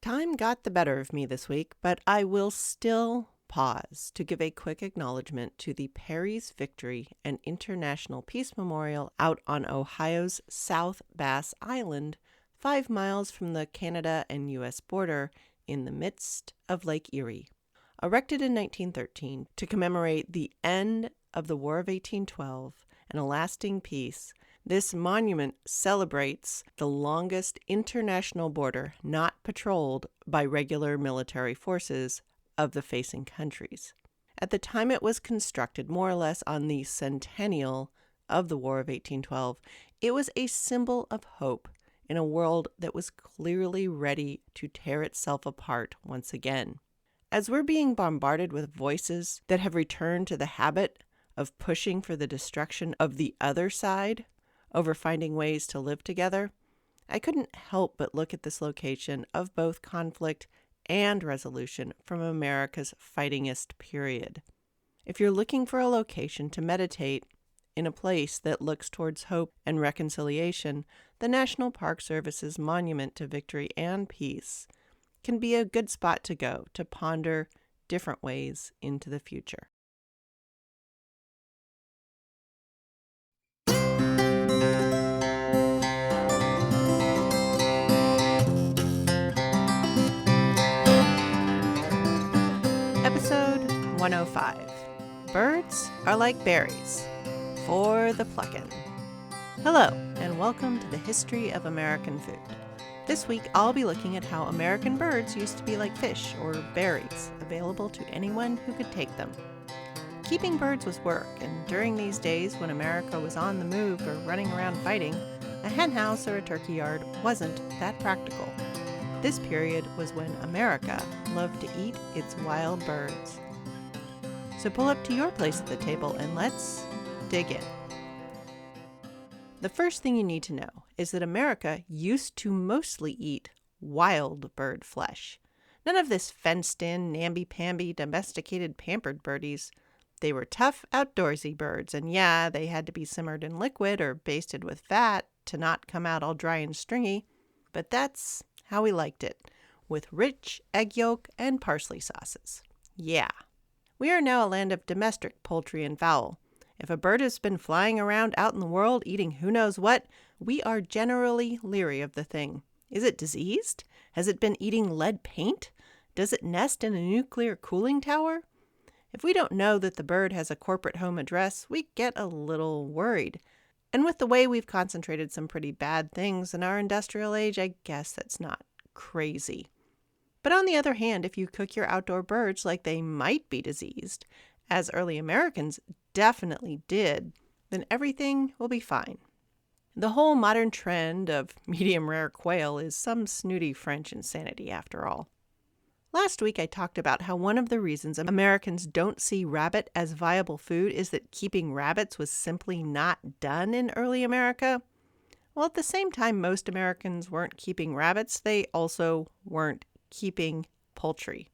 Time got the better of me this week, but I will still pause to give a quick acknowledgement to the Perry's Victory and International Peace Memorial out on Ohio's South Bass Island, 5 miles from the Canada and U.S. border in the midst of Lake Erie. Erected in 1913 to commemorate the end of the War of 1812 and a lasting peace, this monument celebrates the longest international border not patrolled by regular military forces of the facing countries. At the time it was constructed, more or less on the centennial of the War of 1812, it was a symbol of hope in a world that was clearly ready to tear itself apart once again. As we're being bombarded with voices that have returned to the habit of pushing for the destruction of the other side over finding ways to live together, I couldn't help but look at this location of both conflict and resolution from America's fightingest period. If you're looking for a location to meditate in a place that looks towards hope and reconciliation, the National Park Service's Monument to Victory and Peace can be a good spot to go to ponder different ways into the future. Episode 105. Birds are like berries for the Pluckin. Hello, and welcome to the History of American Food. This week, I'll be looking at how American birds used to be like fish or berries, available to anyone who could take them. Keeping birds was work, and during these days when America was on the move or running around fighting, a henhouse or a turkey yard wasn't that practical. This period was when America loved to eat its wild birds. So pull up to your place at the table and let's dig in. The first thing you need to know is that America used to mostly eat wild bird flesh. None of this fenced-in, namby-pamby, domesticated, pampered birdies. They were tough, outdoorsy birds, and yeah, they had to be simmered in liquid or basted with fat to not come out all dry and stringy, but that's how we liked it, with rich egg yolk and parsley sauces. Yeah. We are now a land of domestic poultry and fowl. If a bird has been flying around out in the world eating who knows what, we are generally leery of the thing. Is it diseased? Has it been eating lead paint? Does it nest in a nuclear cooling tower? If we don't know that the bird has a corporate home address, we get a little worried. And with the way we've concentrated some pretty bad things in our industrial age, I guess that's not crazy. But on the other hand, if you cook your outdoor birds like they might be diseased, as early Americans definitely did, then everything will be fine. The whole modern trend of medium rare quail is some snooty French insanity after all. Last week I talked about how one of the reasons Americans don't see rabbit as viable food is that keeping rabbits was simply not done in early America. Well, at the same time most Americans weren't keeping rabbits, they also weren't keeping poultry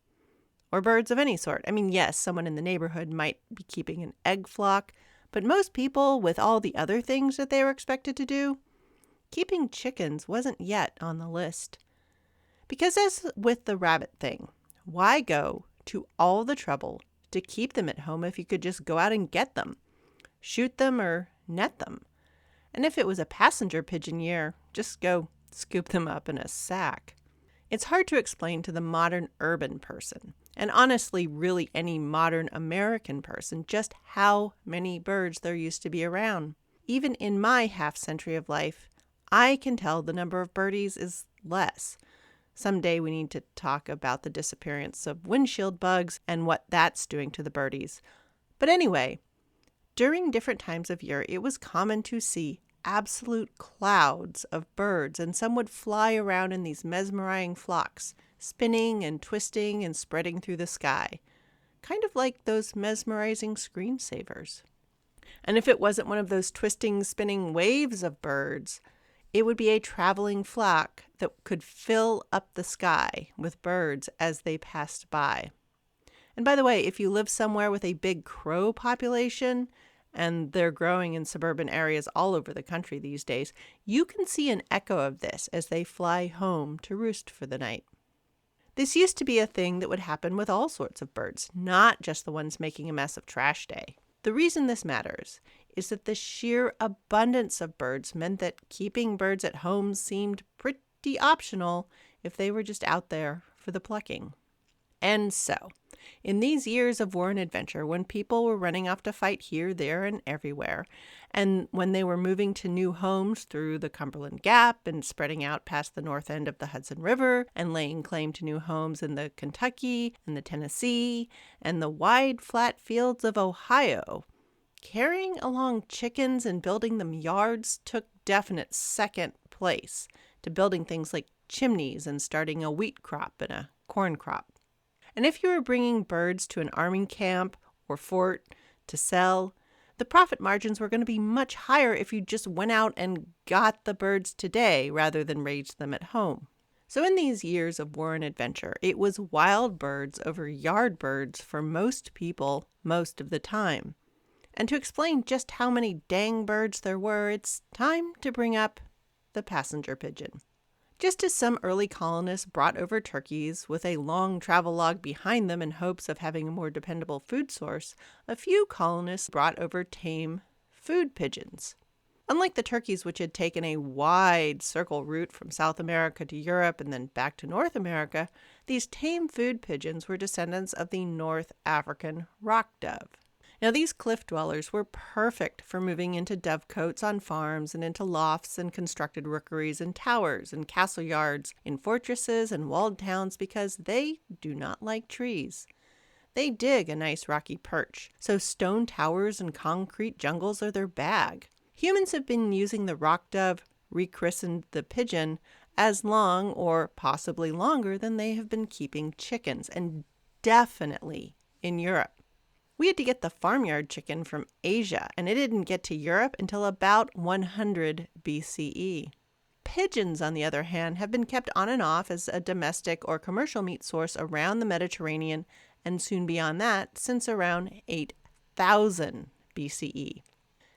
or birds of any sort. I mean, yes, someone in the neighborhood might be keeping an egg flock, but most people, with all the other things that they were expected to do, keeping chickens wasn't yet on the list. Because as with the rabbit thing, why go to all the trouble to keep them at home if you could just go out and get them, shoot them or net them? And if it was a passenger pigeon year, just go scoop them up in a sack. It's hard to explain to the modern urban person, and honestly really any modern American person, just how many birds there used to be around. Even in my half-century of life, I can tell the number of birdies is less. Someday we need to talk about the disappearance of windshield bugs and what that's doing to the birdies. But anyway, during different times of year, it was common to see absolute clouds of birds, and some would fly around in these mesmerizing flocks, spinning and twisting and spreading through the sky, kind of like those mesmerizing screensavers. And if it wasn't one of those twisting, spinning waves of birds, it would be a traveling flock that could fill up the sky with birds as they passed by. And by the way, if you live somewhere with a big crow population, and they're growing in suburban areas all over the country these days, you can see an echo of this as they fly home to roost for the night. This used to be a thing that would happen with all sorts of birds, not just the ones making a mess of trash day. The reason this matters is that the sheer abundance of birds meant that keeping birds at home seemed pretty optional if they were just out there for the plucking. And so, in these years of war and adventure, when people were running off to fight here, there, and everywhere, and when they were moving to new homes through the Cumberland Gap and spreading out past the north end of the Hudson River and laying claim to new homes in the Kentucky and the Tennessee and the wide flat fields of Ohio, carrying along chickens and building them yards took definite second place to building things like chimneys and starting a wheat crop and a corn crop. And if you were bringing birds to an army camp or fort to sell, the profit margins were going to be much higher if you just went out and got the birds today rather than raised them at home. So in these years of war and adventure, it was wild birds over yard birds for most people most of the time. And to explain just how many dang birds there were, it's time to bring up the passenger pigeon. Just as some early colonists brought over turkeys with a long travelogue behind them in hopes of having a more dependable food source, a few colonists brought over tame food pigeons. Unlike the turkeys, which had taken a wide circle route from South America to Europe and then back to North America, these tame food pigeons were descendants of the North African rock dove. Now, these cliff dwellers were perfect for moving into dovecotes on farms and into lofts and constructed rookeries and towers and castle yards in fortresses and walled towns because they do not like trees. They dig a nice rocky perch, so stone towers and concrete jungles are their bag. Humans have been using the rock dove, rechristened the pigeon, as long or possibly longer than they have been keeping chickens, and definitely in Europe. We had to get the farmyard chicken from Asia, and it didn't get to Europe until about 100 BCE. Pigeons, on the other hand, have been kept on and off as a domestic or commercial meat source around the Mediterranean and soon beyond that since around 8000 BCE.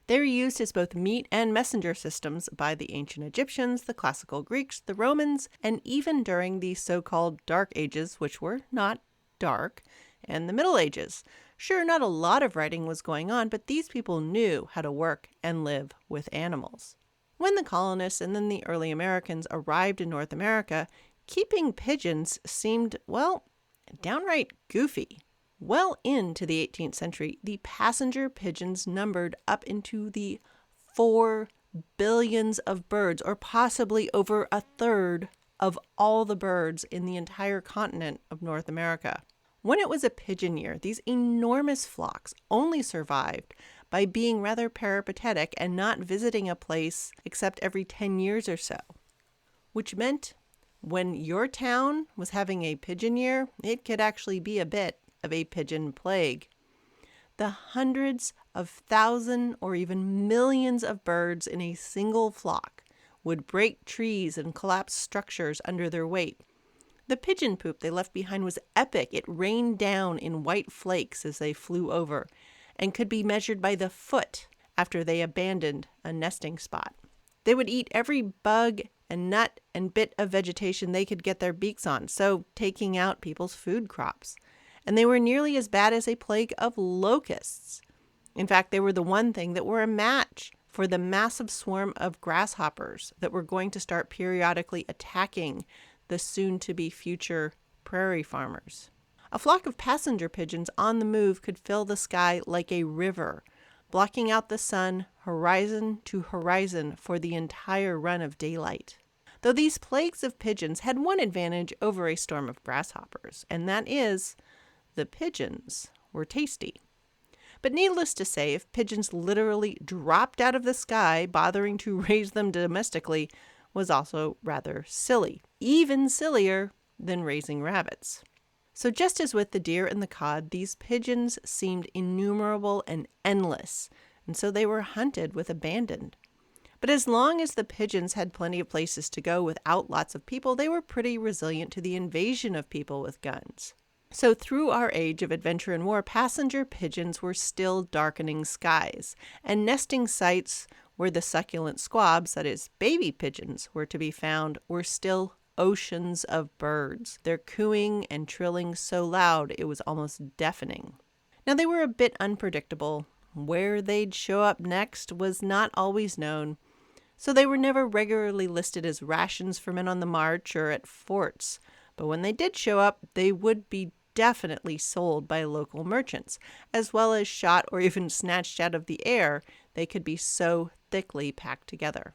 They were used as both meat and messenger systems by the ancient Egyptians, the classical Greeks, the Romans, and even during the so-called Dark Ages, which were not dark, and the Middle Ages. Sure, not a lot of writing was going on, but these people knew how to work and live with animals. When the colonists and then the early Americans arrived in North America, keeping pigeons seemed, well, downright goofy. Well into the 18th century, the passenger pigeons numbered up into the 4 billions of birds, or possibly over a third of all the birds in the entire continent of North America. When it was a pigeon year, these enormous flocks only survived by being rather peripatetic and not visiting a place except every 10 years or so, which meant when your town was having a pigeon year, it could actually be a bit of a pigeon plague. The hundreds of thousands or even millions of birds in a single flock would break trees and collapse structures under their weight. The pigeon poop they left behind was epic. It rained down in white flakes as they flew over and could be measured by the foot after they abandoned a nesting spot. They would eat every bug and nut and bit of vegetation they could get their beaks on, so taking out people's food crops. And they were nearly as bad as a plague of locusts. In fact, they were the one thing that were a match for the massive swarm of grasshoppers that were going to start periodically attacking the soon-to-be future prairie farmers. A flock of passenger pigeons on the move could fill the sky like a river, blocking out the sun horizon to horizon for the entire run of daylight. Though these plagues of pigeons had one advantage over a storm of grasshoppers, and that is, the pigeons were tasty. But needless to say, if pigeons literally dropped out of the sky, bothering to raise them domestically was also rather silly, even sillier than raising rabbits. So just as with the deer and the cod, these pigeons seemed innumerable and endless, and so they were hunted with abandon. But as long as the pigeons had plenty of places to go without lots of people, they were pretty resilient to the invasion of people with guns. So through our age of adventure and war, passenger pigeons were still darkening skies, and nesting sites where the succulent squabs, that is, baby pigeons, were to be found were still oceans of birds, their cooing and trilling so loud it was almost deafening. Now, they were a bit unpredictable. Where they'd show up next was not always known, so they were never regularly listed as rations for men on the march or at forts. But when they did show up, they would be definitely sold by local merchants, as well as shot or even snatched out of the air. They could be so thickly packed together.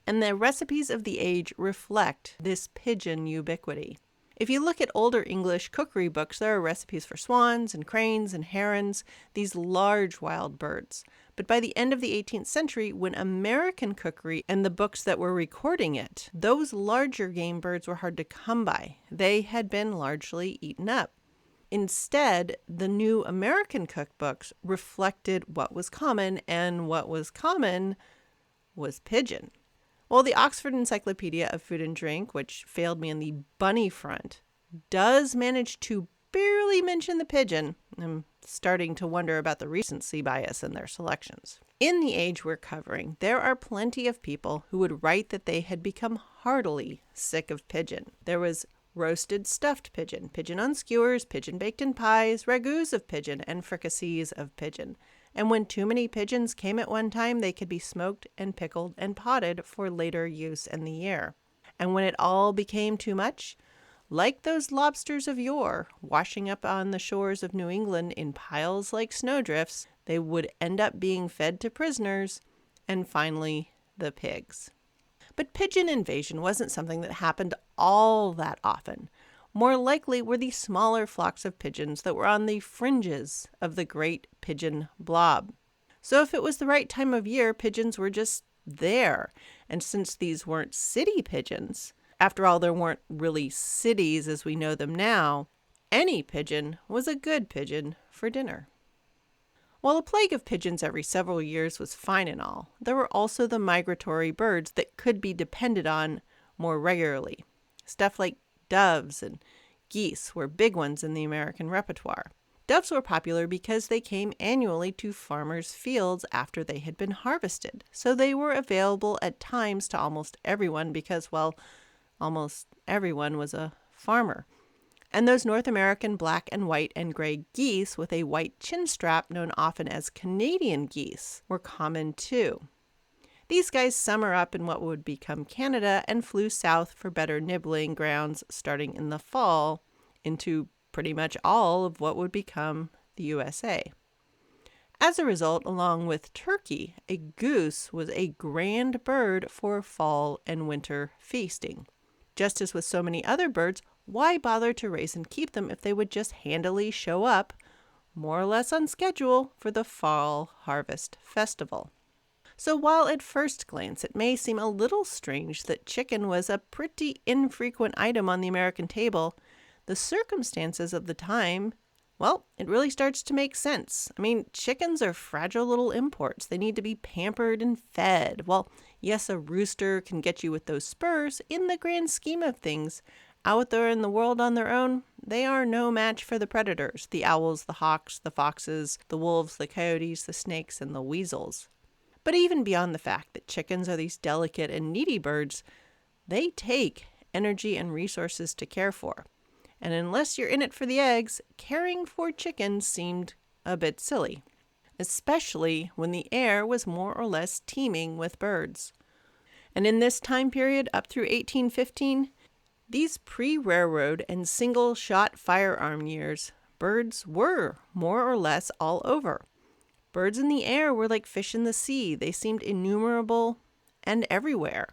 And the recipes of the age reflect this pigeon ubiquity. If you look at older English cookery books, there are recipes for swans and cranes and herons, these large wild birds. But by the end of the 18th century, when American cookery and the books that were recording it, those larger game birds were hard to come by. They had been largely eaten up. Instead, the new American cookbooks reflected what was common, and what was common was pigeon. Well, the Oxford Encyclopedia of Food and Drink, which failed me on the bunny front, does manage to barely mention the pigeon. I'm starting to wonder about the recency bias in their selections. In the age we're covering, there are plenty of people who would write that they had become heartily sick of pigeon. There was roasted stuffed pigeon, pigeon on skewers, pigeon baked in pies, ragouts of pigeon, and fricassees of pigeon. And when too many pigeons came at one time, they could be smoked and pickled and potted for later use in the year. And when it all became too much, like those lobsters of yore, washing up on the shores of New England in piles like snowdrifts, they would end up being fed to prisoners, and finally, the pigs. But pigeon invasion wasn't something that happened all that often. More likely were the smaller flocks of pigeons that were on the fringes of the great pigeon blob. So if it was the right time of year, pigeons were just there. And since these weren't city pigeons, after all, there weren't really cities as we know them now, any pigeon was a good pigeon for dinner. While a plague of pigeons every several years was fine and all, there were also the migratory birds that could be depended on more regularly. Stuff like doves and geese were big ones in the American repertoire. Doves were popular because they came annually to farmers' fields after they had been harvested, so they were available at times to almost everyone because, well, almost everyone was a farmer. And those North American black and white and gray geese with a white chin strap, known often as Canadian geese, were common too. These guys summer up in what would become Canada and flew south for better nibbling grounds starting in the fall into pretty much all of what would become the USA. As a result, along with turkey, a goose was a grand bird for fall and winter feasting. Just as with so many other birds, why bother to raise and keep them if they would just handily show up, more or less on schedule, for the fall harvest festival? So while at first glance it may seem a little strange that chicken was a pretty infrequent item on the American table, the circumstances of the time, well, it really starts to make sense. I mean, chickens are fragile little imports. They need to be pampered and fed. Well, yes, a rooster can get you with those spurs. In the grand scheme of things, out there in the world on their own, they are no match for the predators, the owls, the hawks, the foxes, the wolves, the coyotes, the snakes, and the weasels. But even beyond the fact that chickens are these delicate and needy birds, they take energy and resources to care for. And unless you're in it for the eggs, caring for chickens seemed a bit silly, especially when the air was more or less teeming with birds. And in this time period, up through 1815, these pre-railroad and single-shot firearm years, birds were more or less all over. Birds in the air were like fish in the sea. They seemed innumerable and everywhere.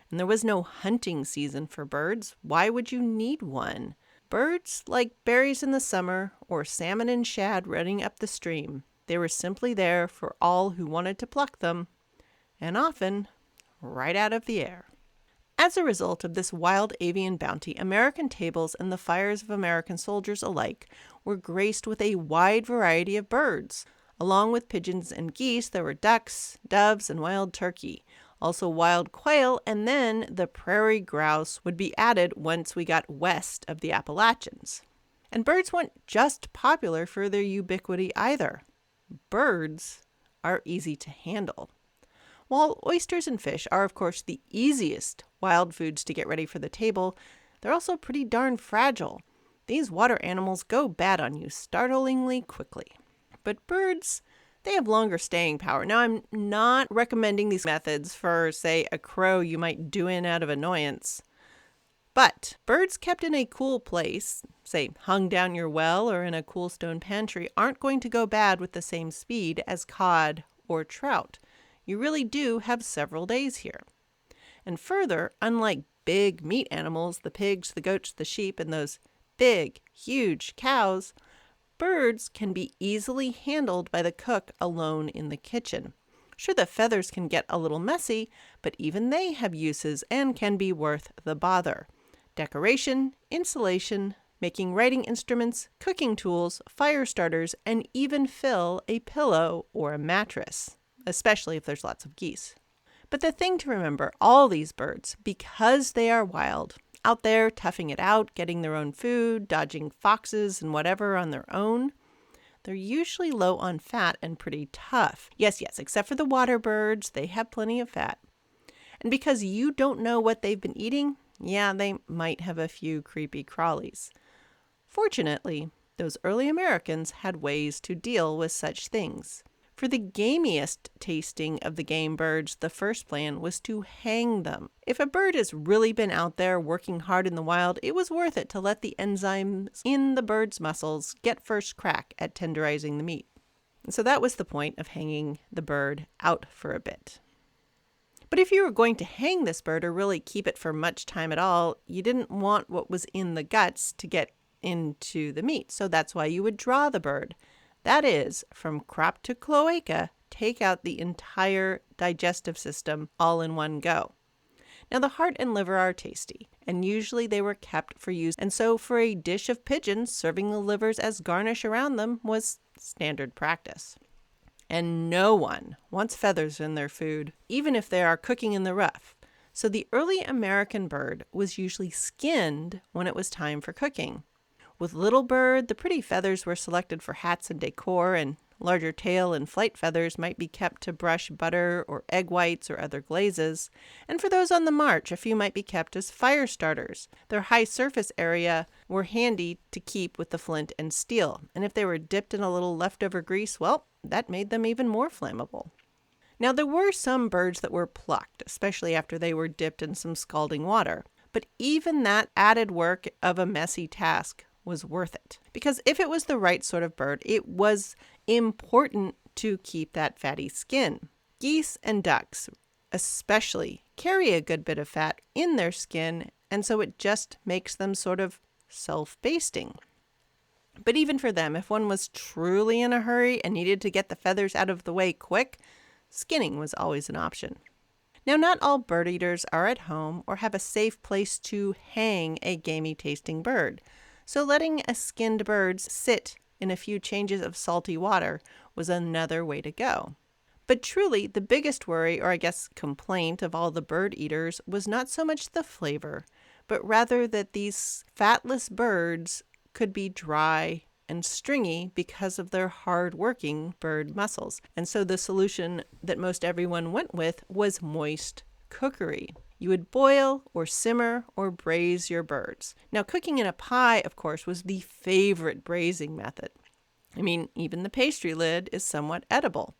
And there was no hunting season for birds. Why would you need one? Birds, like berries in the summer or salmon and shad running up the stream, they were simply there for all who wanted to pluck them, and often right out of the air. As a result of this wild avian bounty, American tables and the fires of American soldiers alike were graced with a wide variety of birds. Along with pigeons and geese, there were ducks, doves, and wild turkey. Also wild quail, and then the prairie grouse would be added once we got west of the Appalachians. And birds weren't just popular for their ubiquity either. Birds are easy to handle. While oysters and fish are, of course, the easiest wild foods to get ready for the table, they're also pretty darn fragile. These water animals go bad on you startlingly quickly. But birds, they have longer staying power. Now, I'm not recommending these methods for, say, a crow you might do in out of annoyance. But birds kept in a cool place, say hung down your well or in a cool stone pantry, aren't going to go bad with the same speed as cod or trout. You really do have several days here. And further, unlike big meat animals, the pigs, the goats, the sheep, and those big, huge cows, birds can be easily handled by the cook alone in the kitchen. Sure, the feathers can get a little messy, but even they have uses and can be worth the bother. Decoration, insulation, making writing instruments, cooking tools, fire starters, and even fill a pillow or a mattress, especially if there's lots of geese. But the thing to remember, all these birds, because they are wild, out there toughing it out, getting their own food, dodging foxes and whatever on their own, they're usually low on fat and pretty tough. Yes, except for the water birds, they have plenty of fat. And because you don't know what they've been eating, yeah, they might have a few creepy crawlies. Fortunately, those early Americans had ways to deal with such things. For the gamiest tasting of the game birds, the first plan was to hang them. If a bird has really been out there working hard in the wild, it was worth it to let the enzymes in the bird's muscles get first crack at tenderizing the meat. And so that was the point of hanging the bird out for a bit. But if you were going to hang this bird or really keep it for much time at all, you didn't want what was in the guts to get into the meat. So that's why you would draw the bird. That is, from crop to cloaca, take out the entire digestive system all in one go. Now, the heart and liver are tasty, and usually they were kept for use. And so for a dish of pigeons, serving the livers as garnish around them was standard practice. And no one wants feathers in their food, even if they are cooking in the rough. So the early American bird was usually skinned when it was time for cooking. With little bird, the pretty feathers were selected for hats and decor, and larger tail and flight feathers might be kept to brush butter or egg whites or other glazes. And for those on the march, a few might be kept as fire starters. Their high surface area were handy to keep with the flint and steel. And if they were dipped in a little leftover grease, well, that made them even more flammable. Now, there were some birds that were plucked, especially after they were dipped in some scalding water. But even that added work of a messy task was worth it. Because if it was the right sort of bird, it was important to keep that fatty skin. Geese and ducks, especially, carry a good bit of fat in their skin, and so it just makes them sort of self-basting. But even for them, if one was truly in a hurry and needed to get the feathers out of the way quick, skinning was always an option. Now, not all bird eaters are at home or have a safe place to hang a gamey tasting bird. So letting a skinned bird sit in a few changes of salty water was another way to go. But truly, the biggest worry, or I guess complaint, of all the bird eaters was not so much the flavor, but rather that these fatless birds could be dry and stringy because of their hard-working bird muscles. And so the solution that most everyone went with was moist cookery. You would boil or simmer or braise your birds. Now, cooking in a pie, of course, was the favorite braising method. I mean, even the pastry lid is somewhat edible.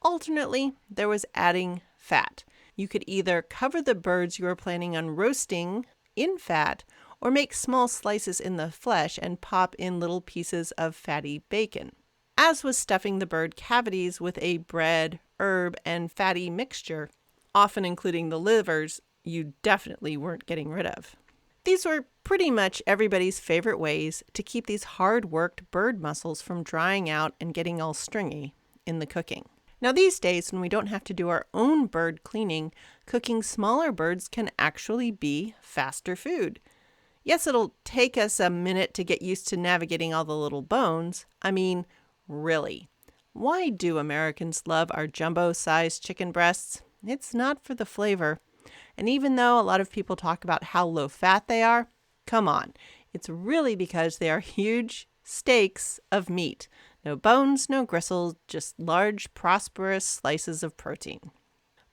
Alternately, there was adding fat. You could either cover the birds you were planning on roasting in fat or make small slices in the flesh and pop in little pieces of fatty bacon. As was stuffing the bird cavities with a bread, herb, and fatty mixture, often including the livers you definitely weren't getting rid of. These were pretty much everybody's favorite ways to keep these hard-worked bird muscles from drying out and getting all stringy in the cooking. Now, these days, when we don't have to do our own bird cleaning, cooking smaller birds can actually be faster food. Yes, it'll take us a minute to get used to navigating all the little bones. I mean, really. Why do Americans love our jumbo-sized chicken breasts? It's not for the flavor. And even though a lot of people talk about how low fat they are, come on. It's really because they are huge steaks of meat. No bones, no gristle, just large, prosperous slices of protein.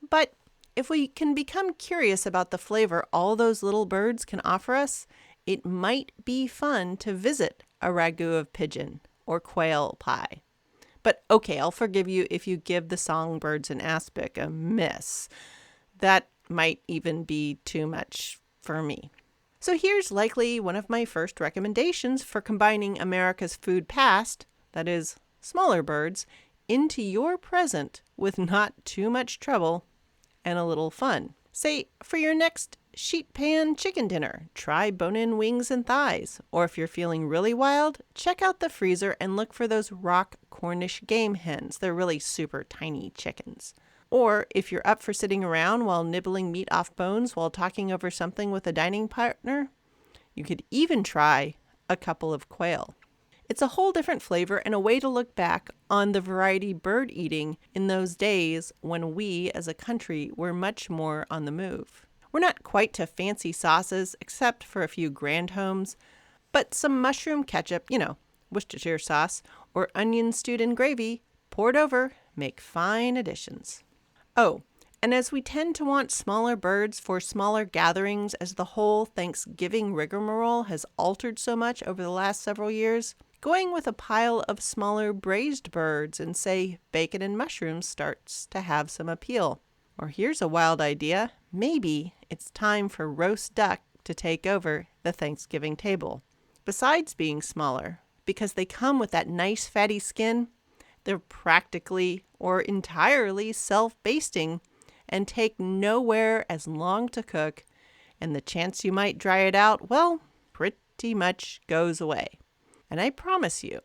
But if we can become curious about the flavor all those little birds can offer us, it might be fun to visit a ragout of pigeon or quail pie. But okay, I'll forgive you if you give the songbirds in aspic a miss. That might even be too much for me. So here's likely one of my first recommendations for combining America's food past, that is, smaller birds, into your present with not too much trouble and a little fun. Say, for your next sheet pan chicken dinner, try bone-in wings and thighs. Or if you're feeling really wild, check out the freezer and look for those rock Cornish game hens. They're really super tiny chickens. Or if you're up for sitting around while nibbling meat off bones while talking over something with a dining partner, you could even try a couple of quail. It's a whole different flavor and a way to look back on the variety bird eating in those days when we as a country were much more on the move. We're not quite to fancy sauces except for a few grand homes, but some mushroom ketchup, Worcestershire sauce, or onion stewed in gravy, poured over, make fine additions. Oh, and as we tend to want smaller birds for smaller gatherings as the whole Thanksgiving rigmarole has altered so much over the last several years, going with a pile of smaller braised birds and, say, bacon and mushrooms starts to have some appeal. Or here's a wild idea. Maybe it's time for roast duck to take over the Thanksgiving table. Besides being smaller, because they come with that nice fatty skin, they're practically or entirely self-basting and take nowhere as long to cook, and the chance you might dry it out, well, pretty much goes away. And I promise you,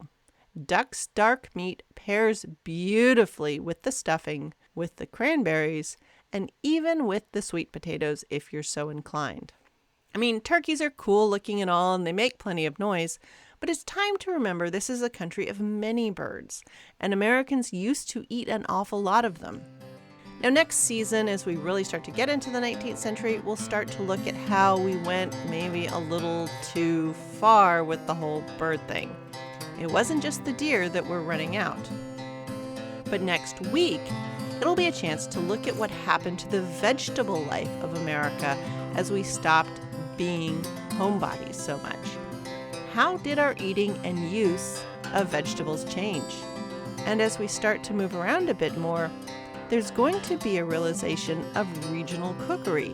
duck's dark meat pairs beautifully with the stuffing, with the cranberries, and even with the sweet potatoes if you're so inclined. I mean, turkeys are cool looking and all, and they make plenty of noise, but it's time to remember this is a country of many birds, and Americans used to eat an awful lot of them. Now, next season, as we really start to get into the 19th century, we'll start to look at how we went maybe a little too far with the whole bird thing. It wasn't just the deer that were running out. But next week, it'll be a chance to look at what happened to the vegetable life of America as we stopped being homebodies so much. How did our eating and use of vegetables change? And as we start to move around a bit more, there's going to be a realization of regional cookery.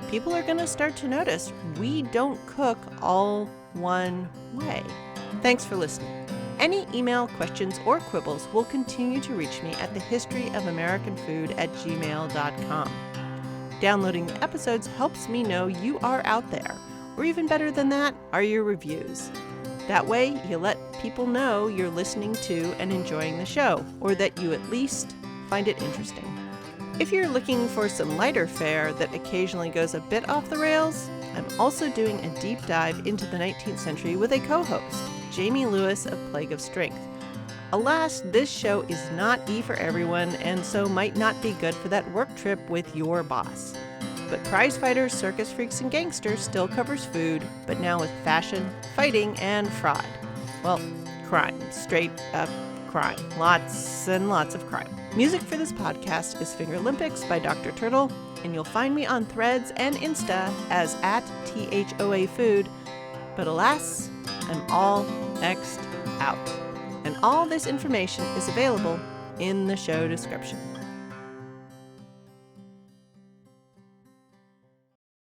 People are going to start to notice we don't cook all one way. Thanks for listening. Any email, questions, or quibbles will continue to reach me at thehistoryofamericanfood@gmail.com. Downloading the episodes helps me know you are out there, or even better than that, are your reviews. That way, you let people know you're listening to and enjoying the show, or that you at least find it interesting. If you're looking for some lighter fare that occasionally goes a bit off the rails, I'm also doing a deep dive into the 19th century with a co-host, Jamie Lewis of Plague of Strength. Alas, this show is not E for everyone, and so might not be good for that work trip with your boss. But Prize Fighters, Circus Freaks, and Gangsters still covers food, but now with fashion, fighting, and fraud. Well, crime. Straight up crime. Lots and lots of crime. Music for this podcast is Fingerlympics by Dr. Turtle, and you'll find me on Threads and Insta as @THOAFood, but alas, I'm all X'd out. And all this information is available in the show description.